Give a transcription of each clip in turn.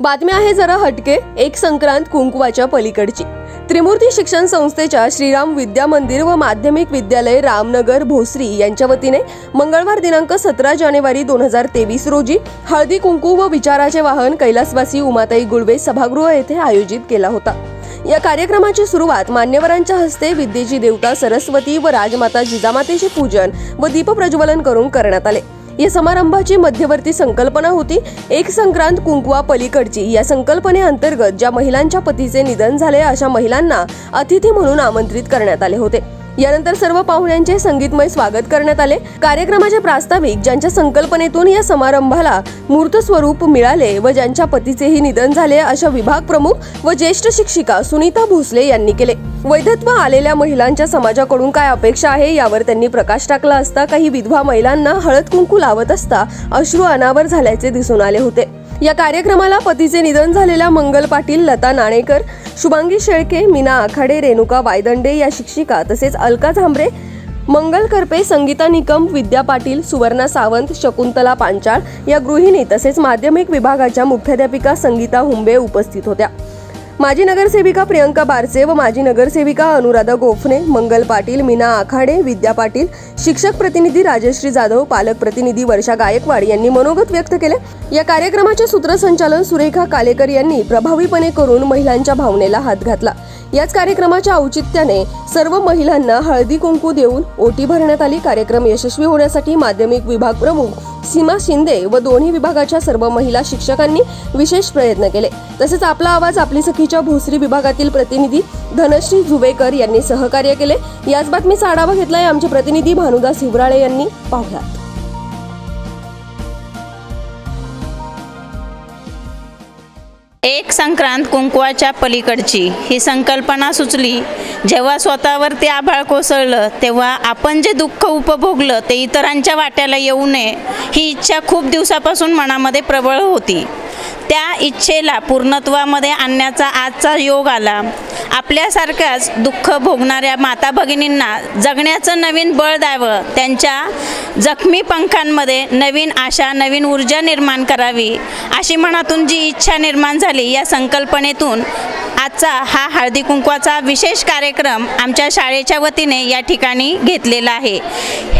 बातमी आहे जरा हटके, एक संक्रांत कुंकवाच्या पलीकडची। त्रिमूर्ती शिक्षण संस्थेच्या श्रीराम विद्या मंदिर व माध्यमिक विद्यालय रामनगर भोसरी यांच्या वतीने मंगळवार दिनांक 17 जानेवारी 2023 रोजी हळदी कुंकू व विचाराचे वाहन कैलासवासी उमाताई गुळवे सभागृह येथे आयोजित केला होता। या कार्यक्रमाची सुरुवात मान्यवरांच्या हस्ते विद्येची देवता सरस्वती व राजमाता जिजामातेचे पूजन व दीप प्रज्वलन करून करण्यात आले। या समारंभाची मध्यवर्ती संकल्पना होती एक संक्रांत कुंकवा पलीकडची। या संकल्पनेअंतर्गत ज्या महिलांच्या पतीचे निधन झाले अशा महिलांना अतिथी म्हणून आमंत्रित करण्यात आले होते। यानंतर सर्व पाहुण्यांचे संगीतमय स्वागत करण्यात आले। कार्यक्रमाचे प्रास्ताविक ज्यांच्या संकल्पनेतून या समारंभाला मूर्त स्वरूप मिळाले व ज्यांच्या पतीचेही निधन झाले अशा विभाग प्रमुख व ज्येष्ठ शिक्षिका सुनीता भोसले यांनी केले। वैधत्व आलेल्या महिलांच्या समाजाकडून काय अपेक्षा आहे यावर त्यांनी प्रकाश टाकला असता काही विधवा महिलांना हळद कुंकू लावत असता अश्रू अनावर झाल्याचे दिसून आले होते। या कार्यक्रमाला पतीचे निधन झालेल्या मंगल पाटील, लता नाणेकर, शुभांगी शेळके, मीना आखाडे, रेणुका वायदंडे या शिक्षिका तसेच अलका झांबरे, मंगल करपे, संगीता निकम, विद्या पाटील, सुवर्णा सावंत, शकुंतला पांचाळ या गृहिणी तसेच माध्यमिक विभागाच्या मुख्याध्यापिका संगीता हुंबे उपस्थित होत्या। माजी नगरसेविका प्रियंका बारसे व माजी नगरसेविका अनुराधा गोफणे, मंगल पाटील, मीना आखाडे, विद्या पाटील, शिक्षक प्रतिनिधी राजश्री जाधव, पालक प्रतिनिधी वर्षा गायकवाड यांनी मनोगत व्यक्त केले। या कार्यक्रमाचे सूत्रसंचालन सुरेखा कालेकर यांनी प्रभावीपणे करून महिलांच्या भावनेला हात घातला। याच कार्यक्रमाच्या औचित्याने सर्व महिलांना हळदी कुंकू देऊन ओटी भरण्यात आली। कार्यक्रम यशस्वी होण्यासाठी माध्यमिक विभाग प्रमुख सीमा शिंदे व दोन्ही विभागाच्या सर्व महिला शिक्षकांनी विशेष प्रयत्न केले। तसेच आपला आवाज आपली सखीच्या भोसरी विभागातील प्रतिनिधी धनश्री जुवेकर यांनी सहकार्य केले। याच बातमीचा आढावा घेतलाय आमचे प्रतिनिधी भानुदास हिवराळे यांनी। पाहुयात। एक संक्रांत कुंकवाच्या पलीकडची ही संकल्पना सुचली जेव्हा स्वतःवरती आभाळ कोसळलं तेव्हा आपण जे दुःख उपभोगलं ते इतरांच्या वाट्याला येऊ नये ही इच्छा खूप दिवसापासून मनामध्ये प्रबळ होती। त्या इच्छेला पूर्णत्वामध्ये आणण्याचा आजचा योग आला। आपल्यासारख्याच दुःख भोगणाऱ्या माता भगिनींना जगण्याचं नवीन बळ द्यावं, त्यांच्या जखमी पंखांमध्ये नवीन आशा, नवीन ऊर्जा निर्माण करावी अशी मनातून जी इच्छा निर्माण झाली, या संकल्पनेतून आजचा हा हळदी कुंकवाचा विशेष कार्यक्रम आमच्या शाळेच्या वतीने या ठिकाणी घेतलेला आहे।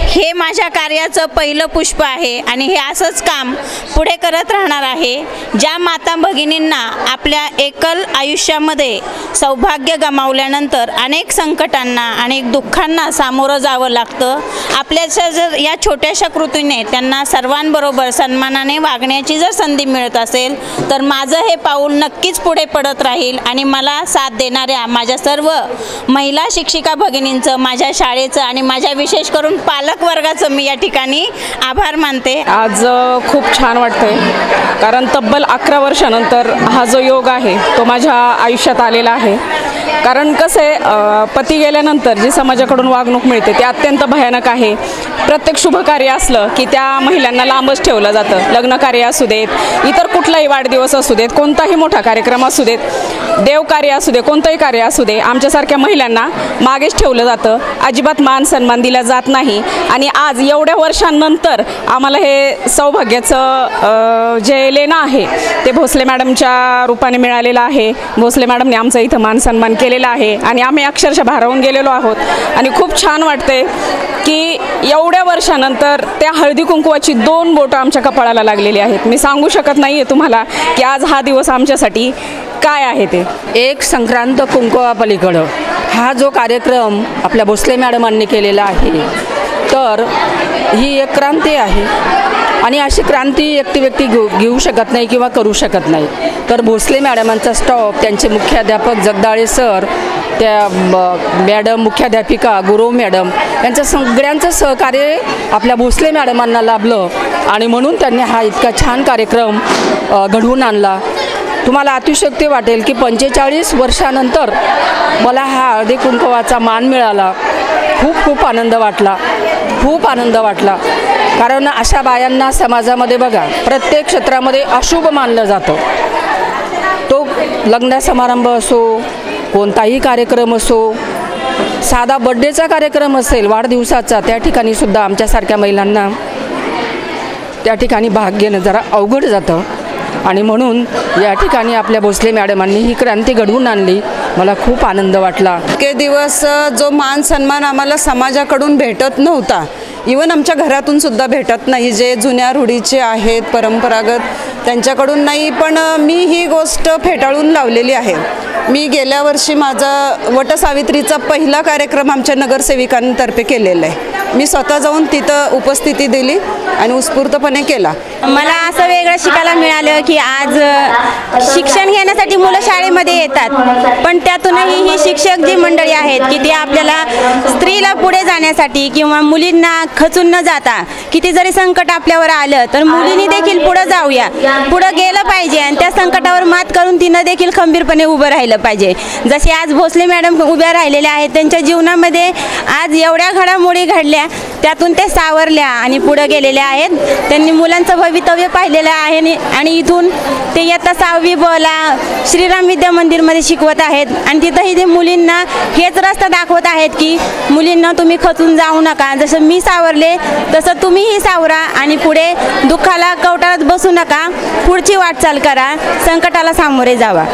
हे माझ्या कार्याचं पहिलं पुष्प आहे आणि हे असंच काम पुढे करत राहणार आहे। ज्या माता भगिनींना आपल्या एकल आयुष्यामध्ये सौभाग्य गमावल्यानंतर अनेक संकटांना, अनेक दुःखांना सामोरं जावं लागतं, आपल्याच्या जर या छोट्याशा कृतीने त्यांना सर्वांबरोबर सन्मानाने वागण्याची जर संधी मिळत असेल तर माझं हे पाऊल नक्कीच पुढे पडत राहील आणि मला साथ देणाऱ्या माझ्या सर्व महिला शिक्षिका भगिनींचं, माझ्या शाळेचं आणि माझ्या विशेष करून पालक वर्गाचं मी या ठिकाणी आभार मानते। आज खूप छान वाटतंय कारण तब्बल 11 वर्षानंतर हा जो योग आहे तो माझ्या आयुष्यात आलेला आहे। कारण कसं आहे, पती गेल्यानंतर जी समाजाकडून वागणूक मिळते ते अत्यंत भयानक आहे। प्रत्येक शुभ कार्य असलं की त्या महिलांना लांबच ठेवलं जातं। लग्न कार्य असू देत, इतर कुठलाही वाढदिवस असू देत, कोणताही मोठा कार्यक्रम असू देत, देवकार्य असू दे, कोणतंही कार्य असू दे, आमच्यासारख्या महिलांना मागेच ठेवलं जातं। अजिबात मान सन्मान दिला जात नाही आणि आज एवढ्या वर्षांनंतर आम्हाला हे सौभाग्याचं जे लेणं आहे ते भोसले मॅडमच्या रूपाने मिळालेलं आहे। भोसले मॅडमने आमचा इथं मान सन्मान केलेला आहे आणि आम्ही अक्षरशः भारावून गेलेलो आहोत आणि खूप छान वाटते की एवढ्या वर्षानंतर त्या हळदी कुंकवाची 2 बोटं आमच्या कपाळाला लागलेली आहेत। मी सांगू शकत नाही आहे तुम्हाला की आज हा दिवस आमच्यासाठी काय आहे ते। एक संक्रांत कुंकवा पलीकडं हा जो कार्यक्रम आपल्या भोसले मॅडमांनी केलेला आहे तर ही एक क्रांती आहे आणि अशी क्रांती एकटी व्यक्ती घेऊ शकत नाही किंवा करू शकत नाही। तर भोसले मॅडमांचा स्टॉप, त्यांचे मुख्याध्यापक जगदाळे सर, त्या मॅडम मुख्याध्यापिका गुरव मॅडम यांचं सगळ्यांचं सहकार्य आपल्या भोसले मॅडमांना लाभलं आणि म्हणून त्यांनी हा इतका छान कार्यक्रम घडवून आणला। तुम्हाला अतिशयोक्ती वाटेल की 45 वर्षानंतर मला हा हळदी कुंकवाचा मान मिळाला। खूप आनंद वाटला, खूप आनंद वाटला। कारण अशा बायांना समाजामध्ये बघा प्रत्येक क्षेत्रामध्ये अशुभ मानलं जातं। तो लग्न समारंभ असो, कोणताही कार्यक्रम असो, साधा बर्थडेचा कार्यक्रम असेल, वाढदिवसाचा, त्या ठिकाणी सुद्धा आमच्यासारख्या महिलांना त्या ठिकाणी भाग घेणं जरा अवघड जातं। आणि म्हणून या ठिकाणी आपल्या भोसले मॅडमांनी ही क्रांती घडवून आणली. मला खूप आनंद वाटला. इतके दिवस जो मान सन्मान आम्हाला समाजाकडून भेटत नव्हता, इवन आमच्या घरातून सुद्धा भेटत नाही, जे जुन्या रूढीचे आहेत परंपरागत त्यांच्याकडून नाही. पण मी ही गोष्ट फेटाळून लावलेली आहे. मी गेल्या वर्षी माझा वटसावित्रीचा पहिला कार्यक्रम आमच्या नगरसेविकांतर्फे केलेला आहे. मी स्वतः जाऊन तिथं उपस्थिती दिली आणि उत्स्फूर्तपणे केला. मला असं वेगळं शिकायला मिळालं की आज शिक्षण घेण्यासाठी मुलं शाळेमध्ये येतात, पण त्यातूनही ही शिक्षक जी मंडळी आहेत की ते आपल्याला स्त्रीला पुढे जाण्यासाठी किंवा मुलींना खचून न जाता किती जरी संकट आपल्यावर आलं तर मुलींनी देखील पुढे जाऊया, पुढे गेलं पाहिजे आणि त्या संकटावर मात करून तिनं देखील खंबीरपणे उभं राहिलं पाहिजे. जसे आज भोसले मॅडम उभ्या राहिलेल्या आहेत, त्यांच्या जीवनामध्ये आज एवढ्या घडामोडी घडल्या, त्यातून ते सावरल्या आणि पुढे गेलेल्या आहेत. त्यांनी मुलांचं भवितव्य पाहिलेलं आहे आणि इथून ते इयत्ता 6वी ला श्रीराम विद्या मंदिरमध्ये शिकवत आहेत आणि तिथंही ते मुलींना हेच रस्ता दाखवत आहेत की मुलींना तुम्ही खचून जाऊ नका, जसं मी सावरले तसं तुम्हीही सावरा आणि पुढे दुःखाला कवटाळत बसू नका, पुढची वाटचाल करा, संकटाला सामोरे जावा.